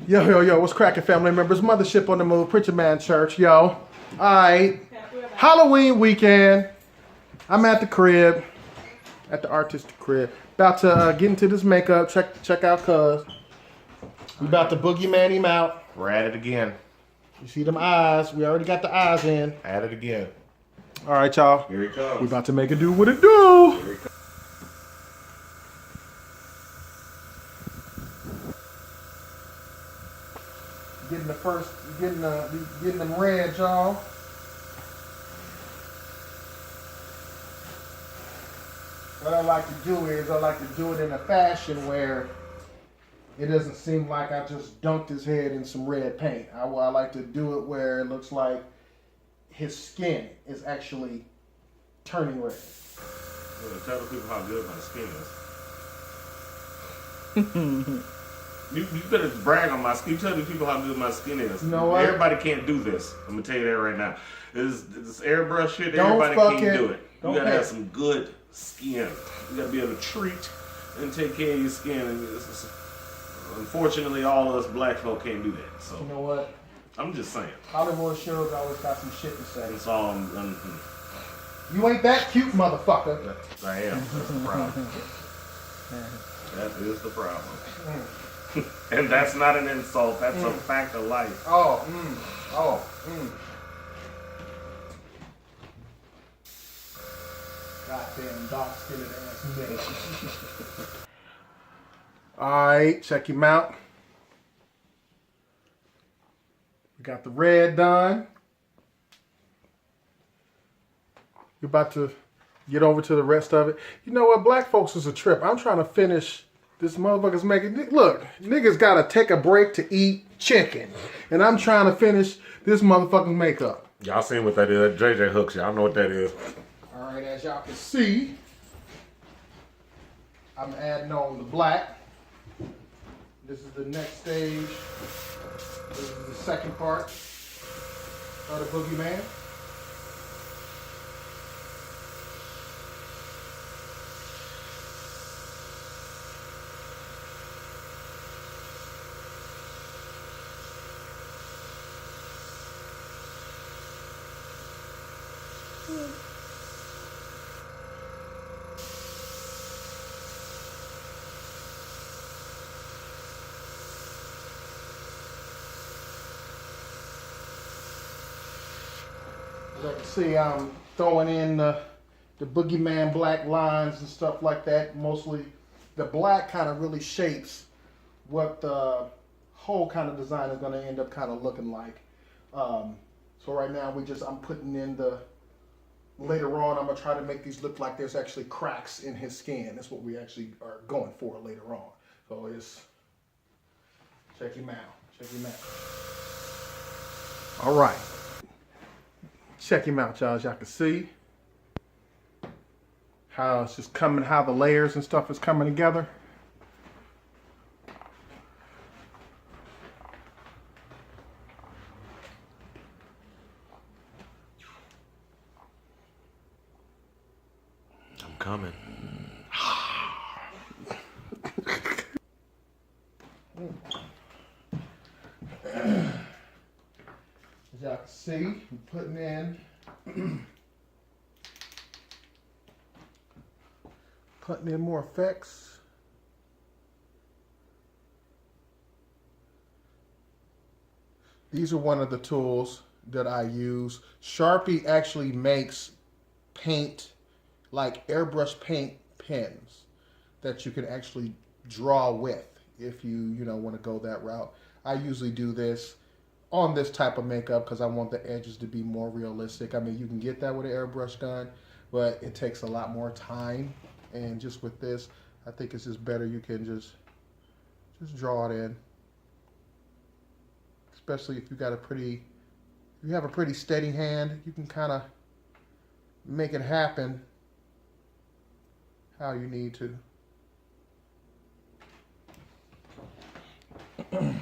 Yo, what's cracking, family members? Mothership on the move, Preachah Man Church, yo. Alright. Halloween weekend. I'm at the crib. At the artistic crib. About to get into this makeup. Check out cuz. We about to Boogie Man him out. We're at it again. You see them eyes. We already got the eyes in. At it again. Alright, y'all. Here he comes. We about to make it do what it do. Here he comes. Getting the first, getting them red, y'all. What I like to do is I like to do it in a fashion where it doesn't seem like I just dunked his head in some red paint. I like to do it where it looks like his skin is actually turning red. Well, tell the people how good my skin is. You better brag on my skin. You tell the people how good my skin is. You know what? Everybody can't do this. I'm gonna tell you that right now. This airbrush shit, Don't everybody can't do it. Don't You gotta pay. have some good skin. You gotta be able to treat and take care of your skin. And unfortunately, all of us black folk can't do that. So You know what? I'm just saying. Hollywood shows always got some shit to say. That's all You ain't that cute, motherfucker. I am. That's the problem. That is the problem. And that's not an insult. That's a fact of life. Goddamn dark-skinned ass nigga. Alright, check him out. We got the red done. We're about to get over to the rest of it. You know what? Black folks is a trip. I'm trying to finish this motherfucker's making. Look, niggas gotta take a break to eat chicken. And I'm trying to finish this motherfucker's makeup. Y'all seen what that is? JJ Hooks. Y'all know what that is. Alright, as y'all can see, I'm adding on the black. This is the next stage. This is the second part of the Boogie Man. As I can see, I'm throwing in the Boogie Man black lines and stuff like that. Mostly the black kind of really shapes what the whole kind of design is going to end up kind of looking like. So right now I'm putting in later on I'm going to try to make these look like there's actually cracks in his skin. That's what we actually are going for later on. So check him out. All right. Check him out, y'all. As y'all can see how it's just coming, how the layers and stuff is coming together. I'm coming. As y'all can see, I'm putting in more effects. These are one of the tools that I use. Sharpie actually makes paint, like airbrush paint pens that you can actually draw with if you want to go that route. I usually do this on this type of makeup because I want the edges to be more realistic. I mean, you can get that with an airbrush gun, but it takes a lot more time. And just with this, I think it's just better. You can just draw it in. Especially if you have a pretty steady hand, you can kind of make it happen how you need to. I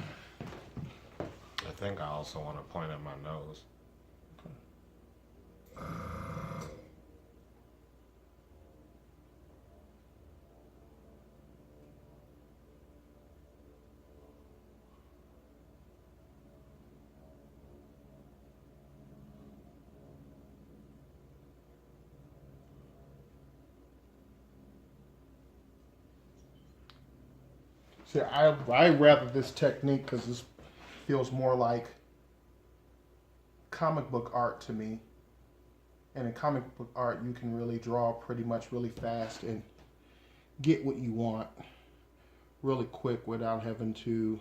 think I also want to point at my nose. See, I rather this technique because this feels more like comic book art to me. And in comic book art, you can really draw pretty much really fast and get what you want really quick without having to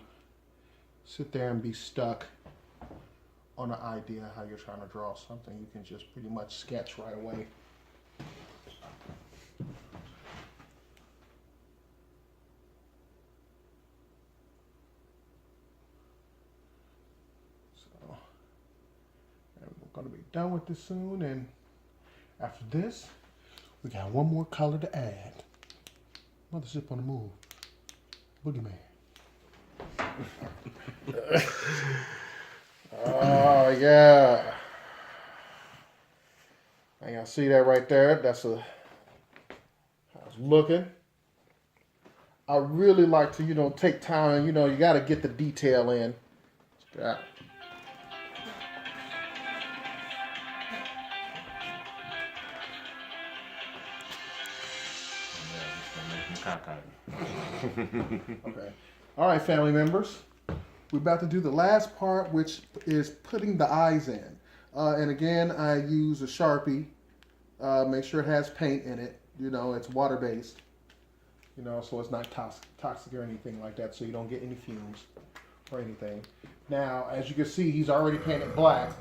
sit there and be stuck on an idea how you're trying to draw something. You can just pretty much sketch right away. So, and we're going to be done with this soon, and after this, we got one more color to add. Mothership on the move. Boogie Man. Oh, yeah. And y'all see that right there? That's how it's looking. I really like to, take time. You got to get the detail in. Yeah. Okay. All right, family members. We're about to do the last part, which is putting the eyes in. And again, I use a Sharpie. Make sure it has paint in it. It's water-based. So it's not toxic or anything like that, so you don't get any fumes or anything. Now, as you can see, he's already painted black.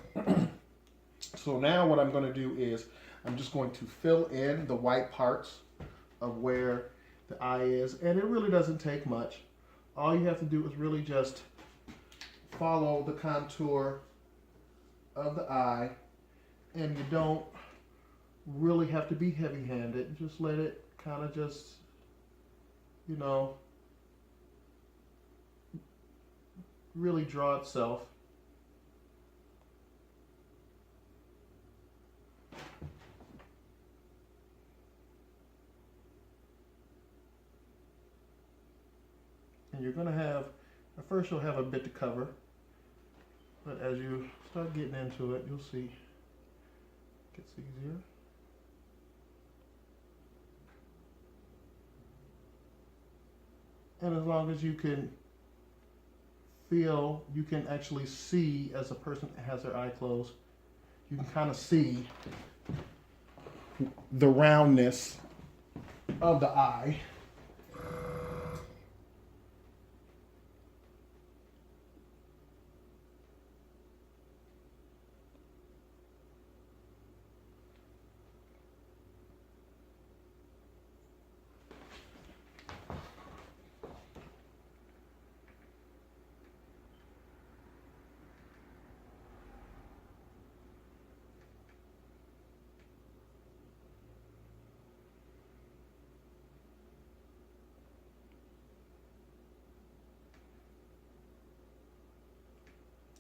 So now what I'm going to do is I'm just going to fill in the white parts of where the eye is. And it really doesn't take much. All you have to do is really just follow the contour of the eye. And you don't really have to be heavy-handed. Just let it kind of just, really draw itself. And you're going to have, at first you'll have a bit to cover, but as you start getting into it, you'll see it gets easier. And as long as you can feel, you can actually see as a person has their eye closed, you can kind of see the roundness of the eye.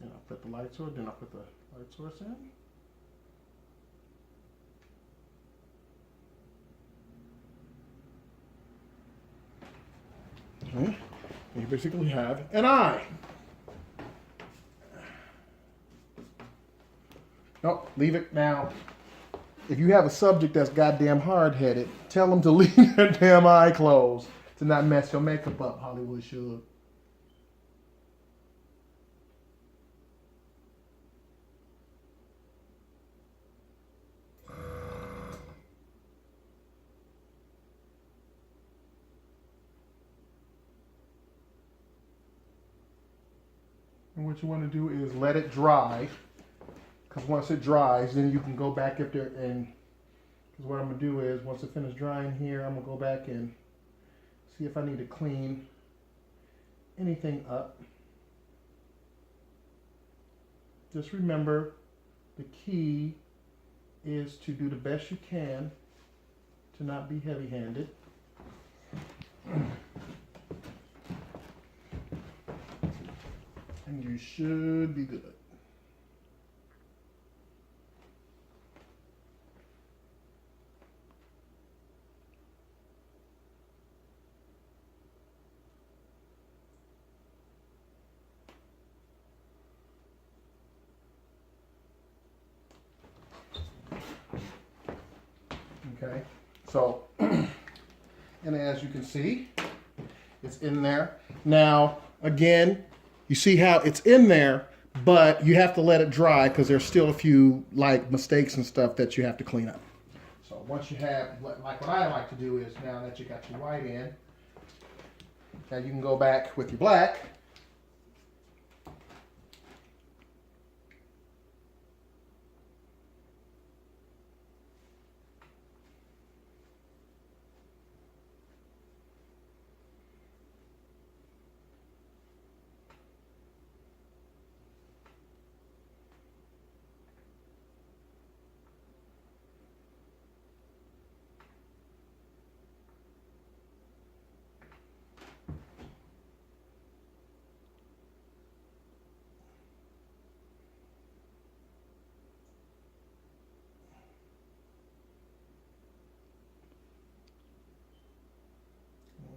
And I'll put the light source, then I'll put the light source in. Okay. And you basically have an eye. Nope, leave it now. If you have a subject that's goddamn hard-headed, tell them to leave their damn eye closed to not mess your makeup up, Hollywood should. And what you want to do is let it dry. Because once it dries, then you can go back up there and, because what I'm going to do is, once it finishes drying here, I'm going to go back and see if I need to clean anything up. Just remember, the key is to do the best you can to not be heavy-handed. And you should be good. Okay, so, and as you can see, It's in there. Now, again, you see how it's in there, but you have to let it dry because there's still a few like mistakes and stuff that you have to clean up. So once you have, like what I like to do is now that you got your white in, now you can go back with your black.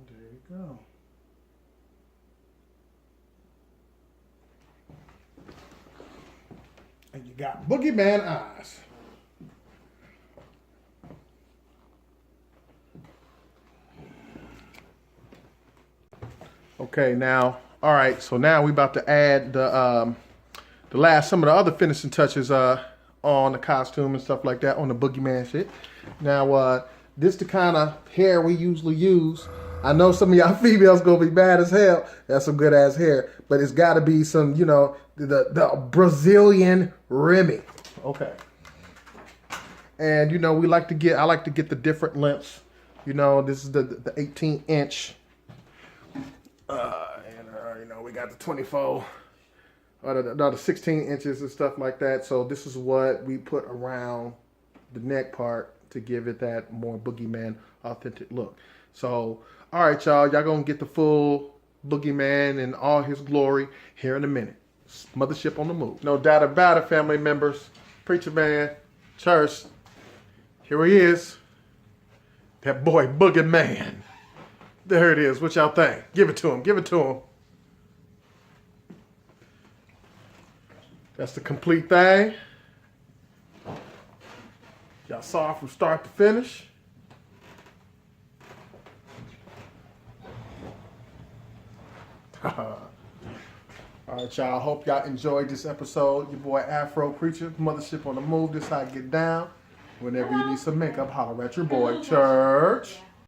There you go. And you got Boogie Man eyes. Okay, now, all right. So now we about to add some of the other finishing touches on the costume and stuff like that on the Boogie Man shit. Now, this the kind of hair we usually use. I know some of y'all females gonna be mad as hell. That's some good ass hair, but it's got to be some, you know, the Brazilian Remy. Okay. And you know, I like to get the different lengths. You know, this is the 18-inch. And you know, we got the 24 or the 16 inches and stuff like that. So this is what we put around the neck part to give it that more Boogie Man authentic look. So, all right, y'all gonna get the full Boogie Man in all his glory here in a minute. Mothership on the move. No doubt about it, family members. Preachah Man, church. Here he is. That boy Boogie Man. There it is. What y'all think? Give it to him. Give it to him. That's the complete thing. Y'all saw it from start to finish. All right, y'all. Hope y'all enjoyed this episode. Your boy Afro, Preachah, Mothership on the move. This how I get down. Whenever you need some makeup, holler at your boy, church.